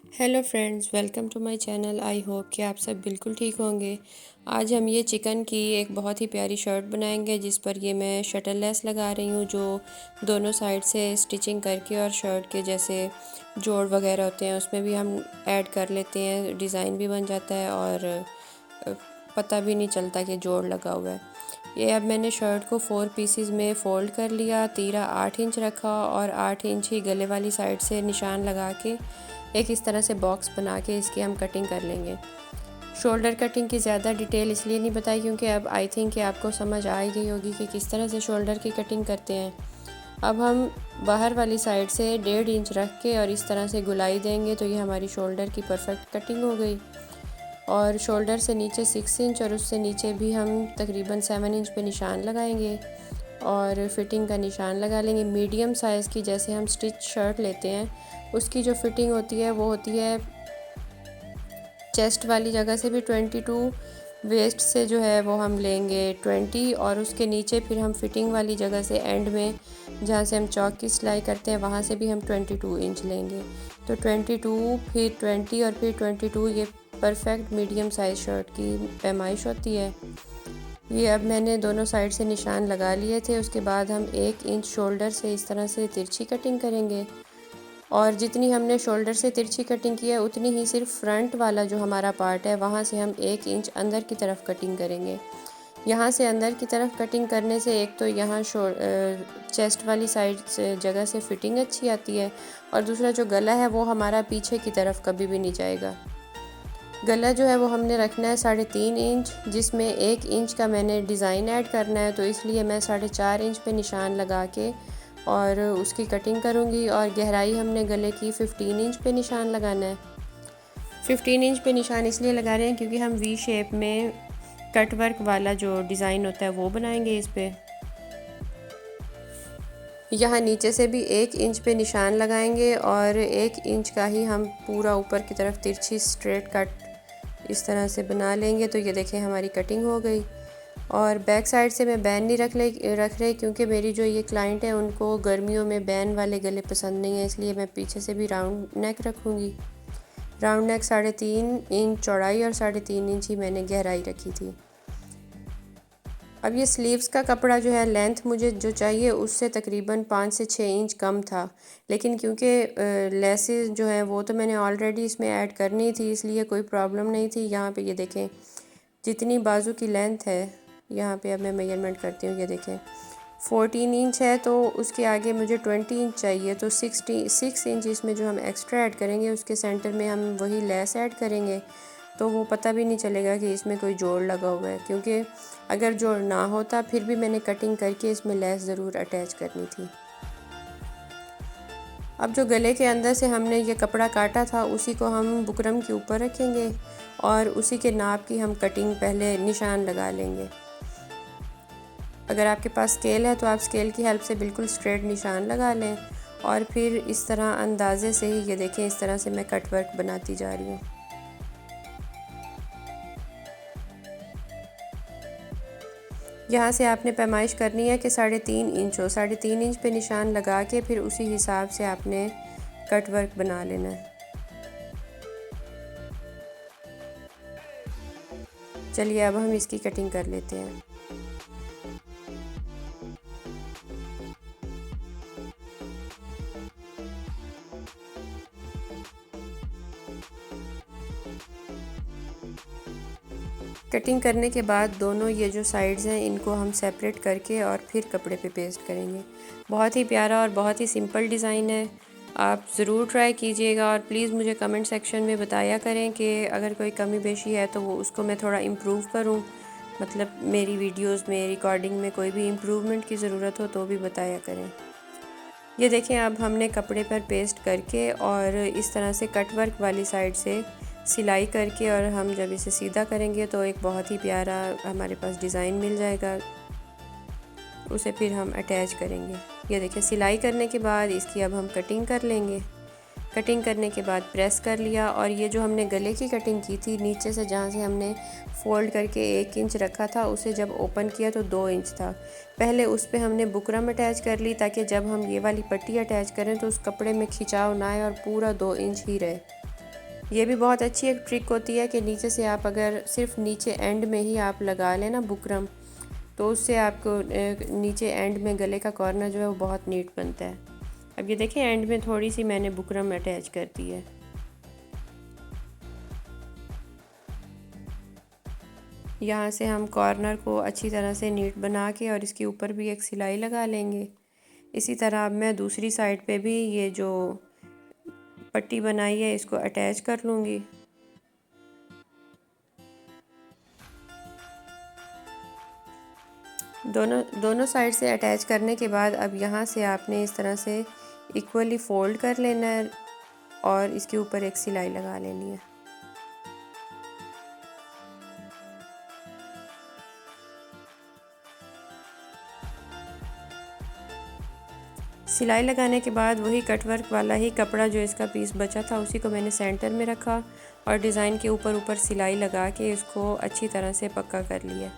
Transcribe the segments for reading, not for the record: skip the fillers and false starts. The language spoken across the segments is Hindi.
Hello friends, welcome to my channel. I hope कि आप सब बिल्कुल ठीक होंगे। आज हम ये चिकन की एक बहुत ही प्यारी शर्ट बनाएंगे जिस पर ये मैं शटल लेस लगा रही हूँ, जो दोनों साइड से स्टिचिंग करके और शर्ट के जैसे जोड़ वगैरह होते हैं उसमें भी हम ऐड कर लेते हैं। डिज़ाइन भी बन जाता है और पता भी नहीं चलता कि जोड़ लगा हुआ है। ये अब मैंने शर्ट को 4 पीसेस में फ़ोल्ड कर लिया। तीरा 8 इंच रखा और 8 इंच ही गले वाली साइड से निशान लगा के एक इस तरह से बॉक्स बना के इसकी हम कटिंग कर लेंगे। शोल्डर कटिंग की ज़्यादा डिटेल इसलिए नहीं बताई क्योंकि अब आई थिंक कि आपको समझ आ ही गई होगी कि किस तरह से शोल्डर की कटिंग करते हैं। अब हम बाहर वाली साइड से 1.5 इंच रख के और इस तरह से गुलाई देंगे तो ये हमारी शोल्डर की परफेक्ट कटिंग हो गई। और शोल्डर से नीचे 6 इंच और उससे नीचे भी हम तकरीबन 7 इंच पे निशान लगाएंगे और फिटिंग का निशान लगा लेंगे। मीडियम साइज़ की जैसे हम स्टिच शर्ट लेते हैं उसकी जो फिटिंग होती है वो होती है चेस्ट वाली जगह से भी 22, वेस्ट से जो है वो हम लेंगे 20 और उसके नीचे फिर हम फिटिंग वाली जगह से एंड में जहाँ से हम चौक की सिलाई करते हैं वहाँ से भी हम 22 इंच लेंगे। तो 22 फिर 20 और फिर 22 ये परफेक्ट मीडियम साइज़ शर्ट की पैमाइश होती है। ये अब मैंने दोनों साइड से निशान लगा लिए थे। उसके बाद हम 1 इंच शोल्डर से इस तरह से तिरछी कटिंग करेंगे और जितनी हमने शोल्डर से तिरछी कटिंग की है उतनी ही सिर्फ फ्रंट वाला जो हमारा पार्ट है वहाँ से हम 1 इंच अंदर की तरफ कटिंग करेंगे। यहाँ से अंदर की तरफ कटिंग करने से एक तो यहाँ चेस्ट वाली साइड से जगह से फिटिंग अच्छी आती है और दूसरा जो गला है वो हमारा पीछे की तरफ कभी भी नहीं जाएगा। गला जो है वो हमने रखना है 3.5 इंच, जिसमें 1 इंच का मैंने डिज़ाइन ऐड करना है तो इसलिए मैं 4.5 इंच पे निशान लगा के और उसकी कटिंग करूँगी। और गहराई हमने गले की 15 इंच पे निशान लगाना है। 15 इंच पे निशान इसलिए लगा रहे हैं क्योंकि हम वी शेप में कट वर्क वाला जो डिज़ाइन होता है वो बनाएंगे इस पर। यहाँ नीचे से भी 1 इंच पे निशान लगाएंगे और 1 इंच का ही हम पूरा ऊपर की तरफ तिरछी स्ट्रेट कट इस तरह से बना लेंगे। तो ये देखें हमारी कटिंग हो गई। और बैक साइड से मैं बैन नहीं रख रही क्योंकि मेरी जो ये क्लाइंट है उनको गर्मियों में बैन वाले गले पसंद नहीं है, इसलिए मैं पीछे से भी राउंड नेक रखूँगी। राउंड नेक 3.5 इंच चौड़ाई और 3.5 इंच ही मैंने गहराई रखी थी। अब ये स्लीव्स का कपड़ा जो है लेंथ मुझे जो चाहिए उससे तकरीबन 5 से 6 इंच कम था, लेकिन क्योंकि लेसेस जो हैं वो तो मैंने ऑलरेडी इसमें ऐड करनी थी इसलिए कोई प्रॉब्लम नहीं थी। यहाँ पे ये देखें जितनी बाजू की लेंथ है, यहाँ पे अब मैं मेजरमेंट करती हूँ। ये देखें 14 इंच है तो उसके आगे मुझे 20 इंच चाहिए, तो 6 इंच इसमें जो हम एक्स्ट्रा ऐड करेंगे उसके सेंटर में हम वही लेस ऐड करेंगे तो वो पता भी नहीं चलेगा कि इसमें कोई जोड़ लगा हुआ है, क्योंकि अगर जोड़ ना होता फिर भी मैंने कटिंग करके इसमें लेस ज़रूर अटैच करनी थी। अब जो गले के अंदर से हमने ये कपड़ा काटा था उसी को हम बुकरम के ऊपर रखेंगे और उसी के नाप की हम कटिंग पहले निशान लगा लेंगे। अगर आपके पास स्केल है तो आप स्केल की हेल्प से बिल्कुल स्ट्रेट निशान लगा लें और फिर इस तरह अंदाजे से ही ये देखें इस तरह से मैं कट वर्क बनाती जा रही हूँ। यहाँ से आपने पैमाइश करनी है कि 3.5 इंच हो। 3.5 इंच पे निशान लगा के फिर उसी हिसाब से आपने कट वर्क बना लेना है। चलिए अब हम इसकी कटिंग कर लेते हैं। कटिंग करने के बाद दोनों ये जो साइड्स हैं इनको हम सेपरेट करके और फिर कपड़े पे पेस्ट करेंगे। बहुत ही प्यारा और बहुत ही सिंपल डिज़ाइन है, आप ज़रूर ट्राई कीजिएगा और प्लीज़ मुझे कमेंट सेक्शन में बताया करें कि अगर कोई कमी पेशी है तो वो उसको मैं थोड़ा इम्प्रूव करूँ। मतलब मेरी वीडियोस में रिकॉर्डिंग में कोई भी इम्प्रूवमेंट की ज़रूरत हो तो भी बताया करें। ये देखें अब हमने कपड़े पर पेस्ट करके और इस तरह से कट वर्क वाली साइड से सिलाई करके और हम जब इसे सीधा करेंगे तो एक बहुत ही प्यारा हमारे पास डिज़ाइन मिल जाएगा। उसे फिर हम अटैच करेंगे। ये देखिए सिलाई करने के बाद इसकी अब हम कटिंग कर लेंगे। कटिंग करने के बाद प्रेस कर लिया और ये जो हमने गले की कटिंग की थी नीचे से जहाँ से हमने फ़ोल्ड करके 1 इंच रखा था उसे जब ओपन किया तो 2 इंच था। पहले उस पर हमने बुकरम अटैच कर ली ताकि जब हम ये वाली पट्टी अटैच करें तो उस कपड़े में खिंचाव ना आए और पूरा 2 इंच ही रहे। ये भी बहुत अच्छी एक ट्रिक होती है कि नीचे से आप अगर सिर्फ नीचे एंड में ही आप लगा लें ना बुकरम, तो उससे आपको नीचे एंड में गले का कॉर्नर जो है वो बहुत नीट बनता है। अब ये देखें एंड में थोड़ी सी मैंने बुकरम अटैच कर दी है। यहाँ से हम कॉर्नर को अच्छी तरह से नीट बना के और इसके ऊपर भी एक सिलाई लगा लेंगे। इसी तरह अब मैं दूसरी साइड पे भी ये जो पट्टी बनाई है इसको अटैच कर लूँगी। दोनों साइड से अटैच करने के बाद अब यहाँ से आपने इस तरह से इक्वली फ़ोल्ड कर लेना है और इसके ऊपर एक सिलाई लगा लेनी है। सिलाई लगाने के बाद वही कटवर्क वाला ही कपड़ा जो इसका पीस बचा था उसी को मैंने सेंटर में रखा और डिज़ाइन के ऊपर ऊपर सिलाई लगा के इसको अच्छी तरह से पक्का कर लिया।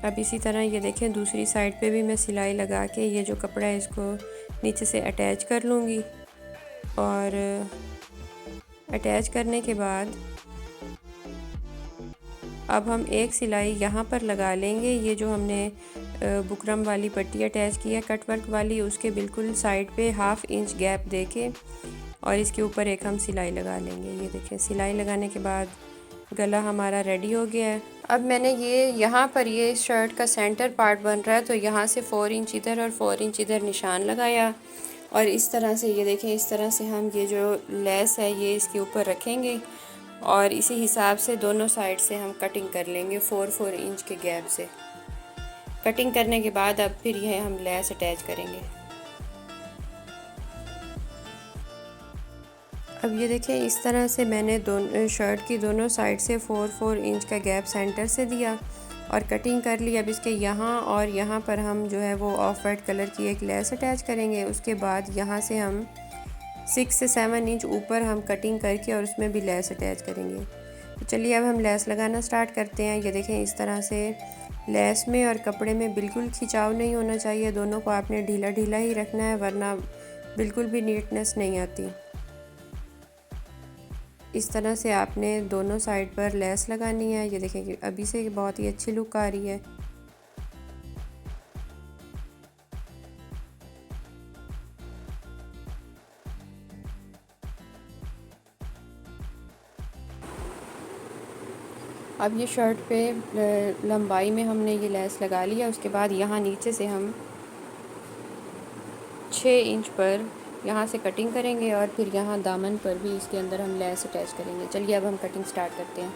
अब इसी तरह ये देखें दूसरी साइड पे भी मैं सिलाई लगा के ये जो कपड़ा है इसको नीचे से अटैच कर लूँगी और अटैच करने के बाद अब हम एक सिलाई यहाँ पर लगा लेंगे। ये जो हमने बुकरम वाली पट्टी अटैच की है कटवर्क वाली, उसके बिल्कुल साइड पे 1/2 इंच गैप देके और इसके ऊपर एक हम सिलाई लगा लेंगे। ये देखें सिलाई लगाने के बाद गला हमारा रेडी हो गया है। अब मैंने ये यहाँ पर ये शर्ट का सेंटर पार्ट बन रहा है तो यहाँ से 4 इंच इधर और 4 इंच इधर निशान लगाया और इस तरह से ये देखें इस तरह से हम ये जो लेस है ये इसके ऊपर रखेंगे और इसी हिसाब से दोनों साइड से हम कटिंग कर लेंगे 4-4 इंच के गैप से। कटिंग करने के बाद अब फिर यह हम लेस अटैच करेंगे। अब ये देखें इस तरह से मैंने दोनों शर्ट की दोनों साइड से 4-4 इंच का गैप सेंटर से दिया और कटिंग कर ली। अब इसके यहाँ और यहाँ पर हम जो है वो ऑफ वाइट कलर की एक लेस अटैच करेंगे। उसके बाद यहाँ से हम 6 से 7 इंच ऊपर हम कटिंग करके और उसमें भी लेस अटैच करेंगे। तो चलिए अब हम लेस लगाना स्टार्ट करते हैं। ये देखें इस तरह से लेस में और कपड़े में बिल्कुल खिंचाव नहीं होना चाहिए, दोनों को आपने ढीला ढीला ही रखना है वरना बिल्कुल भी नीटनेस नहीं आती। इस तरह से आपने दोनों साइड पर लेस लगानी है। ये देखें कि अभी से बहुत ही अच्छी लुक आ रही है। अब ये शर्ट पे लंबाई में हमने ये लेस लगा लिया। उसके बाद यहाँ नीचे से हम 6 इंच पर यहाँ से कटिंग करेंगे और फिर यहाँ दामन पर भी इसके अंदर हम लेस अटैच करेंगे। चलिए अब हम कटिंग स्टार्ट करते हैं।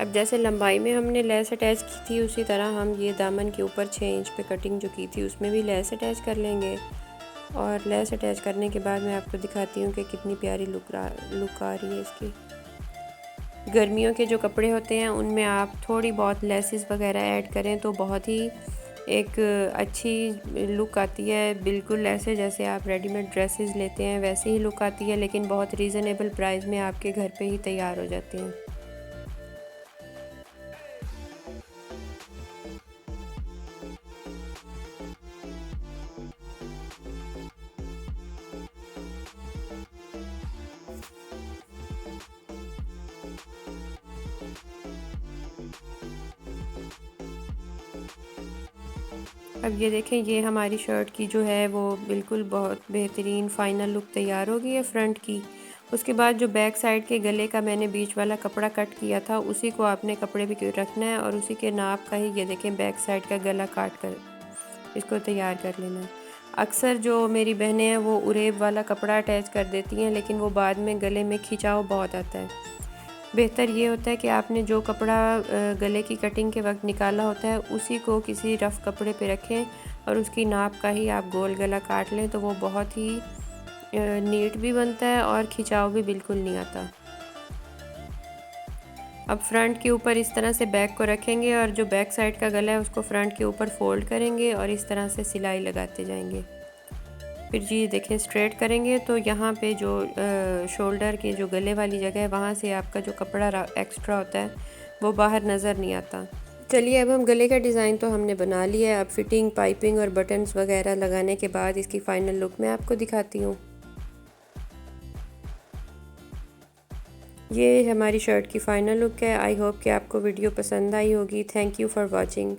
अब जैसे लंबाई में हमने लेस अटैच की थी उसी तरह हम ये दामन के ऊपर 6 इंच पे कटिंग जो की थी उसमें भी लेस अटैच कर लेंगे। और लेस अटैच करने के बाद मैं आपको दिखाती हूँ कि कितनी प्यारी लुक आ रही है इसकी। गर्मियों के जो कपड़े होते हैं उनमें आप थोड़ी बहुत लेसेस वगैरह ऐड करें तो बहुत ही एक अच्छी लुक आती है। बिल्कुल ऐसे जैसे आप रेडीमेड ड्रेसेस लेते हैं वैसे ही लुक आती है, लेकिन बहुत रीज़नेबल प्राइस में आपके घर पे ही तैयार हो जाते हैं। अब ये देखें ये हमारी शर्ट की जो है वो बिल्कुल बहुत बेहतरीन फ़ाइनल लुक तैयार हो गई है फ्रंट की। उसके बाद जो बैक साइड के गले का मैंने बीच वाला कपड़ा कट किया था उसी को आपने कपड़े पे रखना है और उसी के नाप का ही ये देखें बैक साइड का गला काट कर इसको तैयार कर लेना है। अक्सर जो मेरी बहनें हैं वो उरेब वाला कपड़ा अटैच कर देती हैं लेकिन वो बाद में गले में खिंचाव बहुत आता है। बेहतर ये होता है कि आपने जो कपड़ा गले की कटिंग के वक्त निकाला होता है उसी को किसी रफ़ कपड़े पे रखें और उसकी नाप का ही आप गोल गला काट लें, तो वो बहुत ही नीट भी बनता है और खिंचाव भी बिल्कुल नहीं आता। अब फ्रंट के ऊपर इस तरह से बैक को रखेंगे और जो बैक साइड का गला है उसको फ्रंट के ऊपर फोल्ड करेंगे और इस तरह से सिलाई लगाते जाएंगे। फिर जी देखें स्ट्रेट करेंगे तो यहाँ पे जो शोल्डर के जो गले वाली जगह है वहाँ से आपका जो कपड़ा एक्स्ट्रा होता है वो बाहर नज़र नहीं आता। चलिए अब हम गले का डिज़ाइन तो हमने बना लिया है। अब फिटिंग, पाइपिंग और बटन्स वगैरह लगाने के बाद इसकी फ़ाइनल लुक मैं आपको दिखाती हूँ। ये हमारी शर्ट की फ़ाइनल लुक है। आई होप कि आपको वीडियो पसंद आई होगी। Thank you for watching.